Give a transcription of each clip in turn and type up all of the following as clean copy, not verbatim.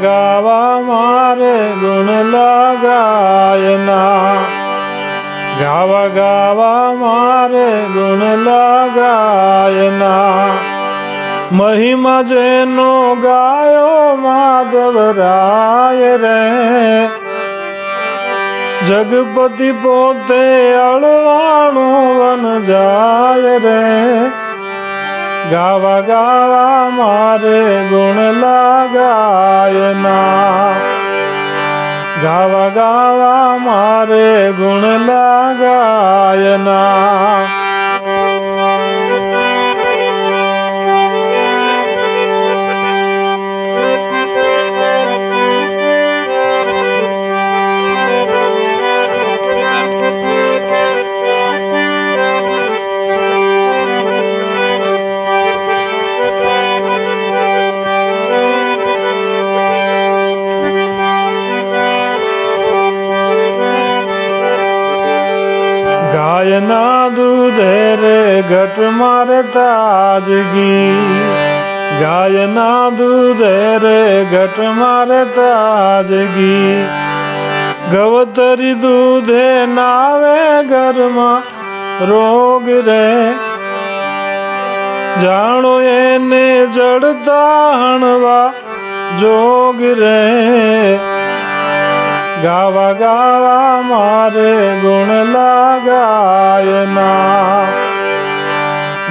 ગાવા મારે ગુણ લગાયના, ગાવા ગાવા મારે ગુણ લગાયના, મહિમા જેનો ગાયો માધવરાય રે, જગપતિ પોતે અળવાણું વન જાય રે, ગાવા ગાવા મારે ગુણ લગાયના, ગાવા ગાવા મારે ગુણ લગાયના. ગાયના દૂધે રે ઘટ મારે તાજગી, ગાયના દૂધે રે ઘટ મારે તાજગી, ગવતરી દૂધે નાવે ઘરમાં રોગ રે, જાણો એને જડતા હણવા જોગ રે, ગાવા ગાવા મારે ગુણ લગાયના,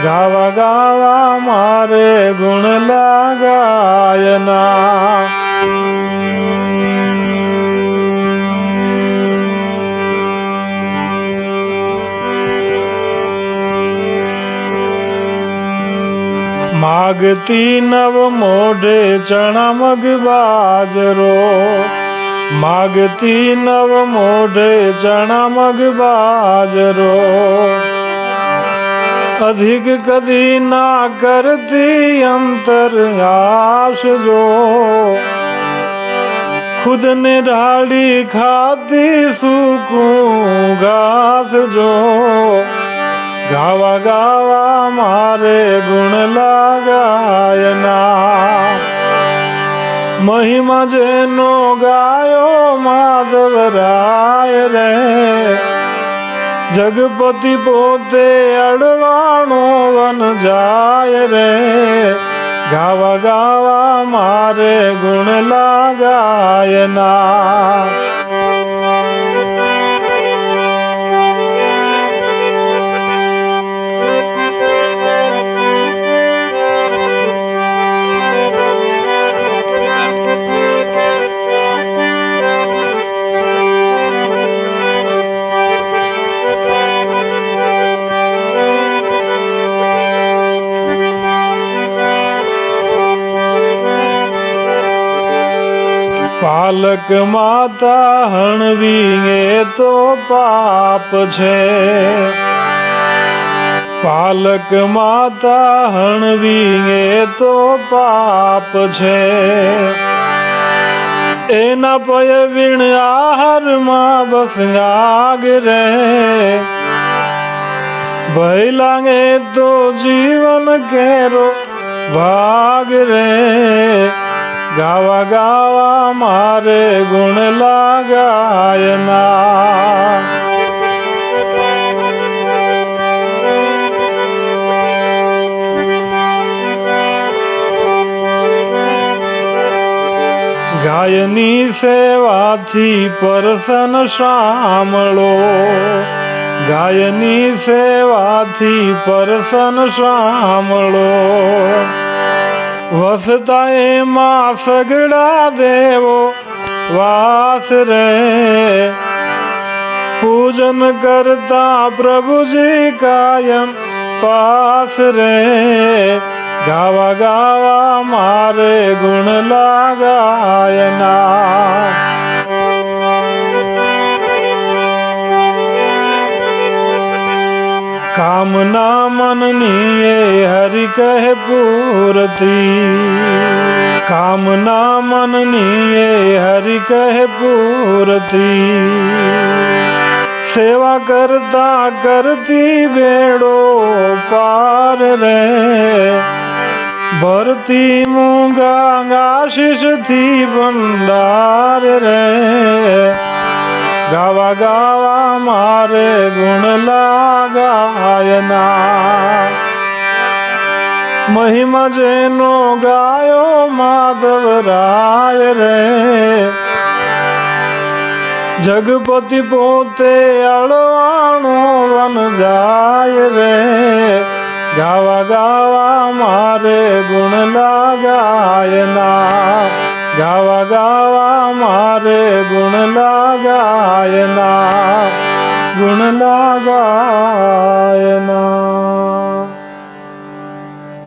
ગાવા ગાવા મારે ગુણ લગાયના. માગતી નવ મોઢે ચણા મગ બાજરો, માગતી નવ મોઢે ચણા મગ બાજરો, અધિક કદી ના કરતી અંતર આશ જો, ખુદ ને ઢાળી ખાતી સૂકું ઘાસ જો, ગાવા ગાવા મારે ગુણ લગાયના, મહિમા જેનો ગાયો માધવરાય રે, જગપતિ પોતે અડવાણો વન જાય રે, ગાવા ગાવા મારે ગુણ લગાયના. પાલક માતા હણવી એ તો પાપ છે, પાલક માતા હણવી એ તો પાપ છે, એના પય વીણ આહારમાં બસ આગ રે, ભય લાગે તો જીવન કેરો ભાગ રે, ગાવા ગાવા મારે ગુણ લગાયના. ગાયની સેવાથી પરસન સાંભળો, ગાયની સેવાથી પરસન સાંભળો, વસતા એમાં સગડા દેવો વાસ રે, પૂજન કરતા પ્રભુજી કાયમ પાસ રે, ગાવા ગાવા મારે ગુણ લગાયના. કામના મનની એ હરિ કહે પૂરતી, કામના મનની એ હરિ કહે પૂરતી, સેવા કરતા કરતી બેડો પાર રે, ભરતી મૂંગા આશીષ થી ભંડાર રે ગાવા ગાવા મારે ગુણ લાગાયના મહિમા જેનો ગાયો માધવરાય રે જગપતિ પોતે અળવાણો વન જાય રે ગાવા ગાવા મારે ગુણ લાગાયના ગાવા ગાવા મારે ગુણ લાગાયના ગુણ લાગાયના